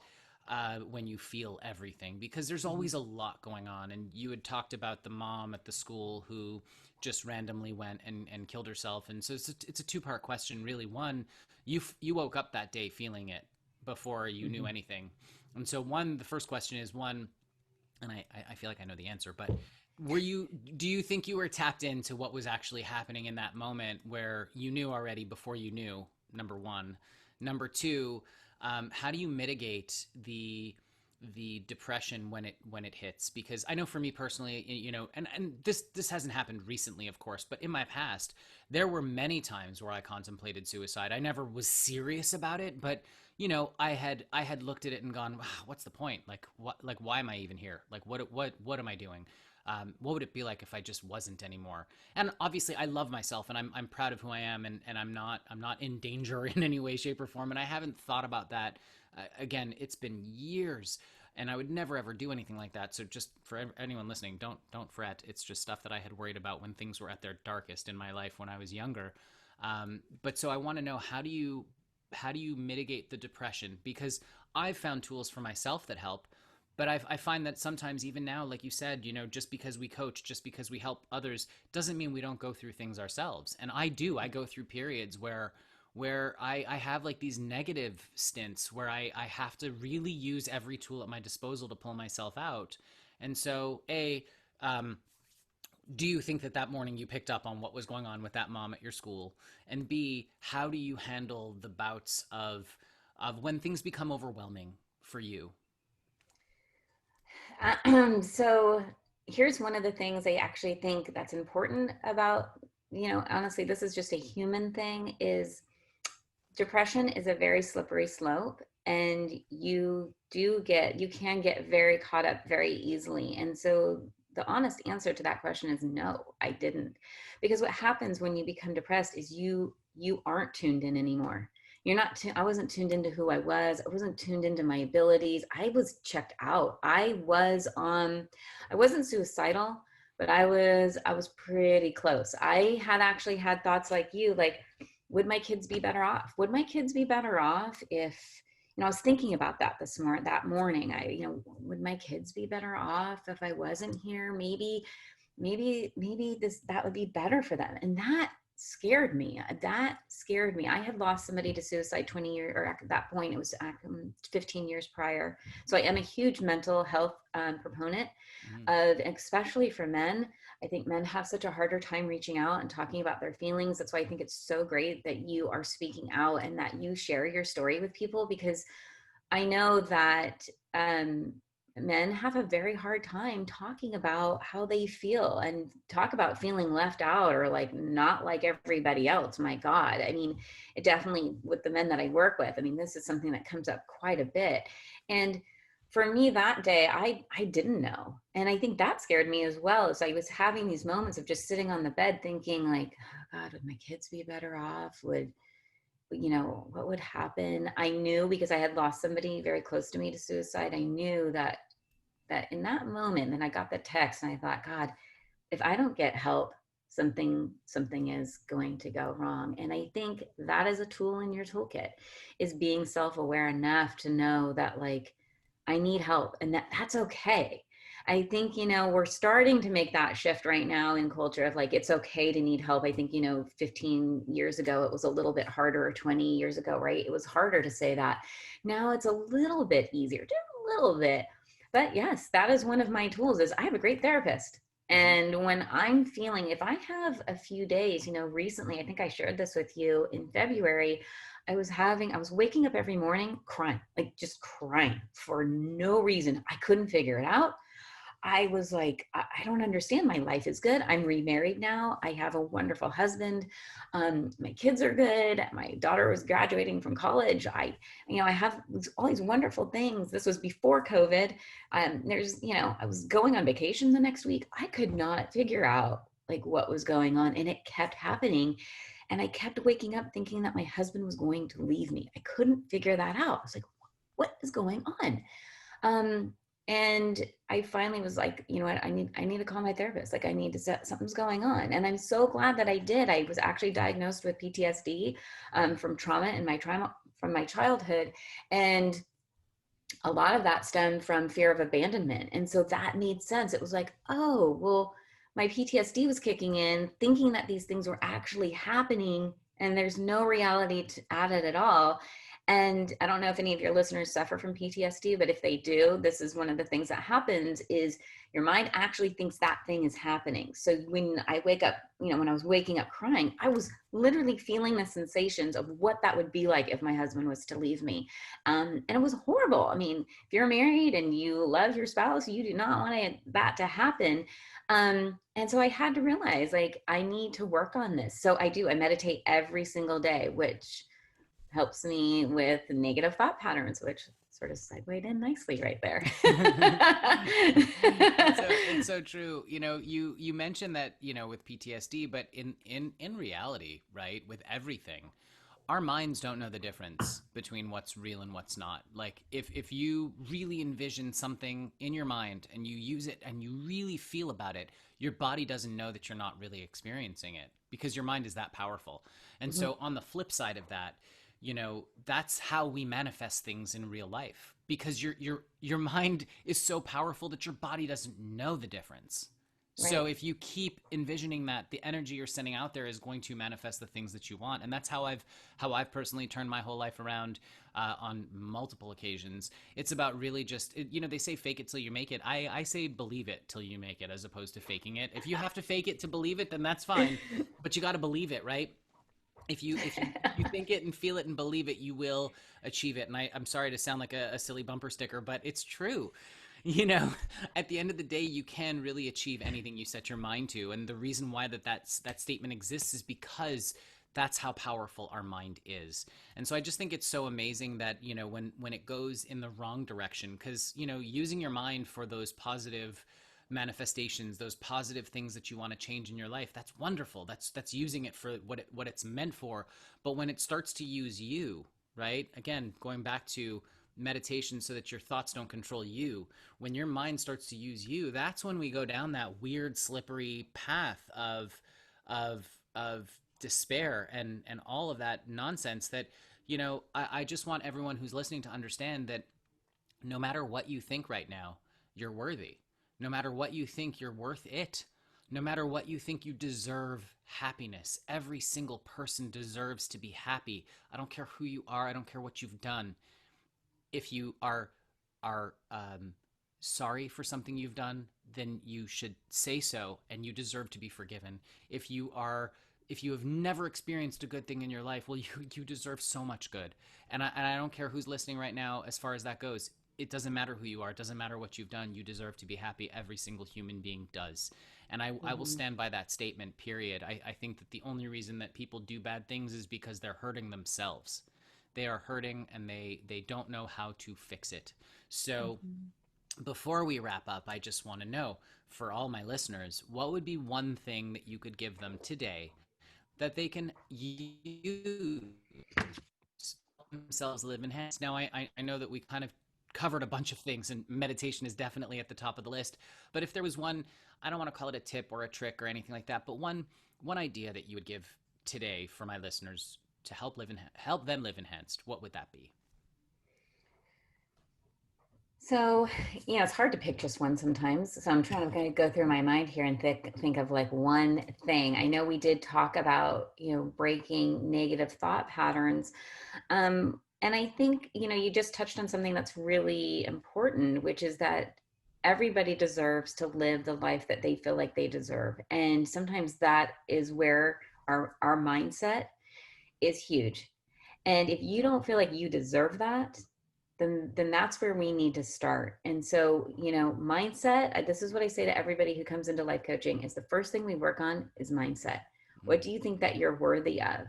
when you feel everything, because there's always a lot going on. And you had talked about the mom at the school who just randomly went and killed herself. And so it's a two-part question, really. One, you woke up that day feeling it before you knew anything. And so the first question is, and I feel like I know the answer, but do you think you were tapped into what was actually happening in that moment, where you knew already before you knew? Number one. Number two, how do you mitigate the depression when it hits? Because I know for me personally, and this hasn't happened recently, of course, but in my past, there were many times where I contemplated suicide. I never was serious about it, but I had looked at it and gone, wow, what's the point? Like, why am I even here? Like, what am I doing? What would it be like if I just wasn't anymore? And obviously I love myself, and I'm proud of who I am, and I'm not in danger in any way, shape, or form. And I haven't thought about that. Again, it's been years, and I would never ever do anything like that. So just for anyone listening, don't fret. It's just stuff that I had worried about when things were at their darkest in my life when I was younger. But so I want to know, how do you mitigate the depression? Because I've found tools for myself that help. But I find that sometimes, even now, like you said, just because we coach, just because we help others, doesn't mean we don't go through things ourselves. And I go through periods where where I have like these negative stints where I have to really use every tool at my disposal to pull myself out. And so, do you think that that morning you picked up on what was going on with that mom at your school? And B, how do you handle the bouts of when things become overwhelming for you? So here's one of the things I actually think that's important about, honestly, this is just a human thing, is depression is a very slippery slope, and you can get very caught up very easily. And so the honest answer to that question is no, I didn't. Because what happens when you become depressed is you aren't tuned in anymore. You're not I wasn't tuned into who I was. I wasn't tuned into my abilities. I was checked out. I wasn't suicidal, but I was pretty close. I had actually had thoughts like you, like, would my kids be better off? Would my kids be better off if, I was thinking about that that morning. Would my kids be better off if I wasn't here? Maybe that would be better for them. And that scared me. I had lost somebody to suicide 20 years, or at that point it was 15 years prior. So I am a huge mental health proponent of, especially for men. I think men have such a harder time reaching out and talking about their feelings. That's why I think it's so great that you are speaking out and that you share your story with people, because I know that men have a very hard time talking about how they feel, and talk about feeling left out or like not like everybody else. My God. I mean, it definitely, with the men that I work with, I mean, this is something that comes up quite a bit. And for me that day, I didn't know. And I think that scared me as well, as I was having these moments of just sitting on the bed thinking like, oh God, would my kids be better off? What would happen? I knew, because I had lost somebody very close to me to suicide. I knew that in that moment, then I got the text and I thought, God, if I don't get help, something is going to go wrong. And I think that is a tool in your toolkit, is being self-aware enough to know that, like, I need help, and that's okay. I think, we're starting to make that shift right now in culture of like, it's okay to need help. I think, 15 years ago, it was a little bit harder, or 20 years ago, right? It was harder to say that. Now it's a little bit easier, just a little bit. But yes, that is one of my tools, is I have a great therapist. And when I'm feeling, if I have a few days, recently, I think I shared this with you in February, I was waking up every morning crying, like just crying for no reason. I couldn't figure it out. I was like, I don't understand. My life is good. I'm remarried now. I have a wonderful husband. My kids are good. My daughter was graduating from college. I have all these wonderful things. This was before COVID. I was going on vacation the next week. I could not figure out like what was going on, and it kept happening. And I kept waking up thinking that my husband was going to leave me. I couldn't figure that out. I was like, what is going on? And I finally was like, you know what, I need to call my therapist. Like, I need to set, something's going on. And I'm so glad that I did. I was actually diagnosed with PTSD from trauma from my childhood. And a lot of that stemmed from fear of abandonment. And so that made sense. It was like, oh, well, my PTSD was kicking in, thinking that these things were actually happening, and there's no reality at it at all. And I don't know if any of your listeners suffer from PTSD, but if they do, this is one of the things that happens, is your mind actually thinks that thing is happening. So when I wake up, when I was waking up crying, I was literally feeling the sensations of what that would be like if my husband was to leave me. And it was horrible. I mean, if you're married and you love your spouse, you do not want that to happen. And so I had to realize, like, I need to work on this. So I meditate every single day, which helps me with negative thought patterns, which sort of segued in nicely right there. It's so true. You mentioned that, with PTSD, but in reality, right, with everything, our minds don't know the difference between what's real and what's not. Like, if you really envision something in your mind and you use it and you really feel about it, your body doesn't know that you're not really experiencing it, because your mind is that powerful. And so on the flip side of that, that's how we manifest things in real life, because your mind is so powerful that your body doesn't know the difference. So if you keep envisioning that, the energy you're sending out there is going to manifest the things that you want. And that's how I've personally turned my whole life around on multiple occasions. It's about really just, they say fake it till you make it. I say believe it till you make it, as opposed to faking it. If you have to fake it to believe it, then that's fine. But you got to believe it, right? If you think it and feel it and believe it, you will achieve it. And I'm sorry to sound like a silly bumper sticker, but it's true. At the end of the day, you can really achieve anything you set your mind to. And the reason why that statement exists is because that's how powerful our mind is. And so I just think it's so amazing that, when it goes in the wrong direction, because, using your mind for those positive manifestations, those positive things that you want to change in your life, that's wonderful. That's using it for what it's meant for. But when it starts to use you, right? Again, going back to meditation so that your thoughts don't control you. When your mind starts to use you, that's when we go down that weird, slippery path of despair and all of that nonsense that, I just want everyone who's listening to understand that no matter what you think right now, you're worthy. No matter what you think, you're worth it. No matter what you think, you deserve happiness. Every single person deserves to be happy. I don't care who you are. I don't care what you've done. If you are sorry for something you've done, then you should say so, and you deserve to be forgiven. If you have never experienced a good thing in your life, well, you deserve so much good. And I don't care who's listening right now as far as that goes. It doesn't matter who you are. It doesn't matter what you've done. You deserve to be happy. Every single human being does. And I will stand by that statement, period. I think that the only reason that people do bad things is because they're hurting themselves. They are hurting and they don't know how to fix it. So before we wrap up, I just want to know, for all my listeners, what would be one thing that you could give them today that they can use to help themselves live enhanced? Now, I know that we kind of covered a bunch of things, and meditation is definitely at the top of the list. But if there was one, I don't want to call it a tip or a trick or anything like that, but one idea that you would give today for my listeners to help them live enhanced, what would that be? So, it's hard to pick just one sometimes. So I'm trying to kind of go through my mind here and think of like one thing. I know we did talk about, breaking negative thought patterns. And I think, you just touched on something that's really important, which is that everybody deserves to live the life that they feel like they deserve. And sometimes that is where our mindset is huge. And if you don't feel like you deserve that, then that's where we need to start. And so, mindset, this is what I say to everybody who comes into life coaching, is the first thing we work on is mindset. What do you think that you're worthy of?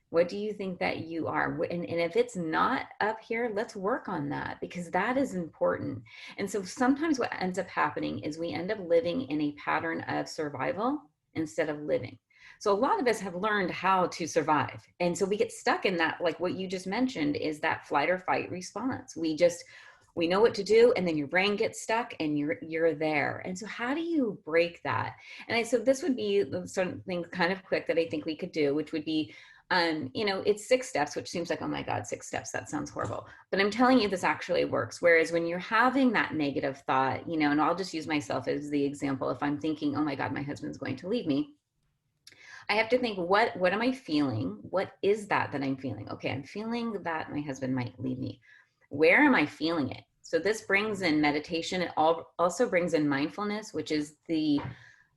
What do you think that you are? And if it's not up here, let's work on that, because that is important. And so sometimes what ends up happening is we end up living in a pattern of survival instead of living. So a lot of us have learned how to survive. And so we get stuck in that, like what you just mentioned, is that flight or fight response. We know what to do, and then your brain gets stuck and you're there. And so how do you break that? And so this would be something kind of quick that I think we could do, which would be, it's 6 steps, which seems like, oh my God, 6 steps, that sounds horrible. But I'm telling you, this actually works. Whereas when you're having that negative thought, and I'll just use myself as the example. If I'm thinking, oh my God, my husband's going to leave me, I have to think, what am I feeling? What is that I'm feeling? Okay, I'm feeling that my husband might leave me. Where am I feeling it? So this brings in meditation. It also brings in mindfulness, which is the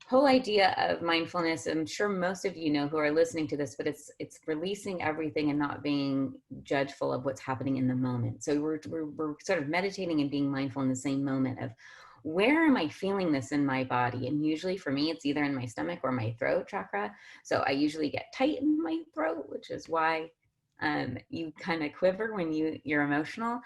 whole idea of mindfulness. I'm sure most of you know who are listening to this, but it's releasing everything and not being judgeful of what's happening in the moment. So we're sort of meditating and being mindful in the same moment of, where am I feeling this in my body? And usually for me, it's either in my stomach or my throat chakra. So I usually get tight in my throat, which is why you kind of quiver when you're emotional.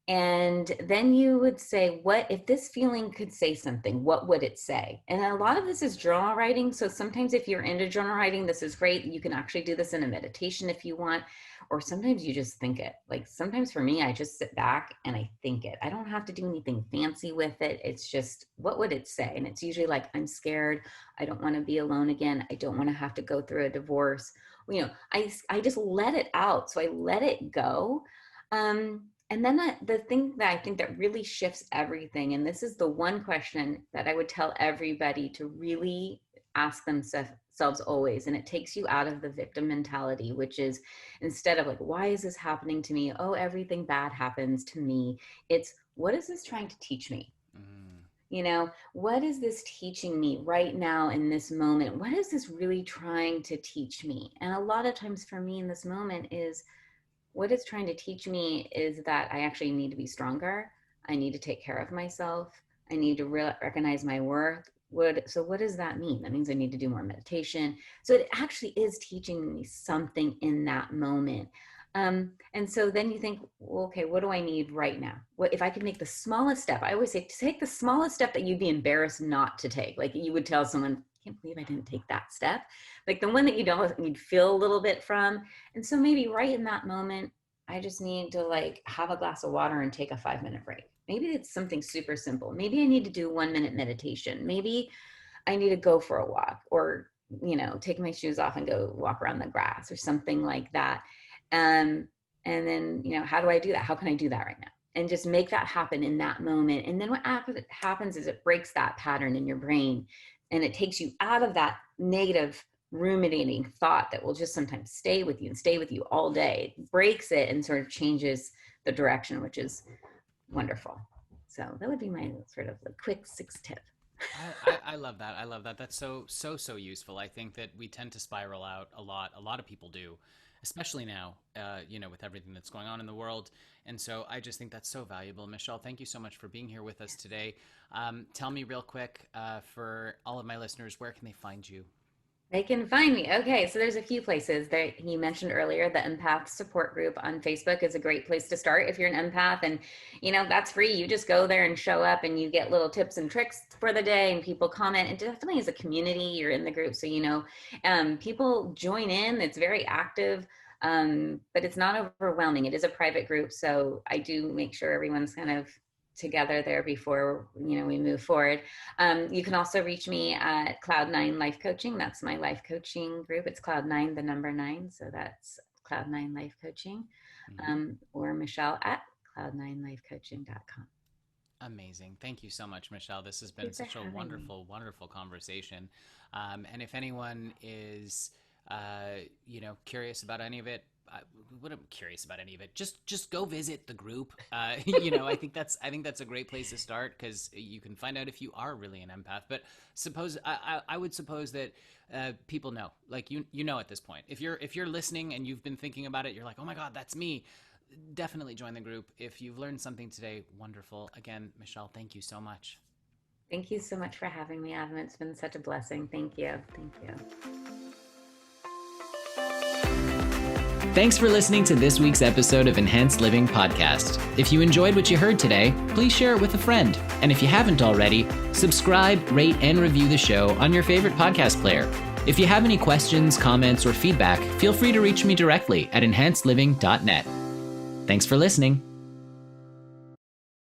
And then you would say, what if this feeling could say something? What would it say? And a lot of this is journal writing. So sometimes if you're into journal writing, this is great. You can actually do this in a meditation if you want, or sometimes you just think it. Like sometimes for me, I just sit back and I think it. I don't have to do anything fancy with it. It's just, what would it say? And it's usually like, I'm scared. I don't want to be alone again. I don't want to have to go through a divorce. I just let it out. So I let it go. And then the thing that I think that really shifts everything, and this is the one question that I would tell everybody to really ask themselves always, and it takes you out of the victim mentality, which is, instead of like, why is this happening to me? Oh, everything bad happens to me. It's, what is this trying to teach me? You know, what is this teaching me right now in this moment? What is this really trying to teach me? And a lot of times for me in this moment is, what it's trying to teach me is that I actually need to be stronger. I need to take care of myself. I need to recognize my worth. So what does that mean? That means I need to do more meditation. So it actually is teaching me something in that moment. And so then you think, well, okay, what do I need right now? What if I could make the smallest step? I always say, take the smallest step that you'd be embarrassed not to take. Like you would tell someone, I can't believe I didn't take that step. Like the one that you'd feel a little bit from. And so maybe right in that moment, I just need to like have a glass of water and take a 5-minute break. Maybe it's something super simple. Maybe I need to do 1-minute meditation. Maybe I need to go for a walk, or, you know, take my shoes off and go walk around the grass or something like that. And then, you know, how do I do that? How can I do that right now? And just make that happen in that moment. And then what happens is it breaks that pattern in your brain, and it takes you out of that negative ruminating thought that will just sometimes stay with you and stay with you all day. It breaks it and sort of changes the direction, which is wonderful. So that would be my sort of like quick 6 tip. I love that. I love that. That's so useful. I think that we tend to spiral out a lot. A lot of people do, especially now, you know, with everything that's going on in the world. And so I just think that's so valuable. Michele, thank you so much for being here with us today. Tell me real quick, for all of my listeners, where can they find you? They can find me. Okay, so there's a few places. There, you mentioned earlier, the Empath support group on Facebook is a great place to start if you're an empath, and you know that's free. You just go there and show up, and you get little tips and tricks for the day, and people comment. And definitely as a community, you're in the group, so you know people join in. It's very active, but it's not overwhelming. It is a private group, so I do make sure everyone's kind of together there before, you know, we move forward. You can also reach me at Cloud9 Life Coaching. That's my life coaching group. It's Cloud9, the number 9. So that's Cloud9 Life Coaching, or Michele at cloud9lifecoaching.com. Amazing. Thank you so much, Michele. This has been such a wonderful, wonderful conversation. And if anyone is, you know, curious about any of it, what I'm curious about any of it, just go visit the group. You know, I think that's a great place to start, because you can find out if you are really an empath. But I would suppose that people know, like you know at this point, if you're listening and you've been thinking about it, you're like, oh my God, that's me. Definitely join the group. If you've learned something today, wonderful. Again, Michele, thank you so much. Thank you so much for having me, Adam. It's been such a blessing. Thank you. Thank you. Thanks for listening to this week's episode of Enhanced Living Podcast. If you enjoyed what you heard today, please share it with a friend. And if you haven't already, subscribe, rate, and review the show on your favorite podcast player. If you have any questions, comments, or feedback, feel free to reach me directly at enhancedliving.net. Thanks for listening.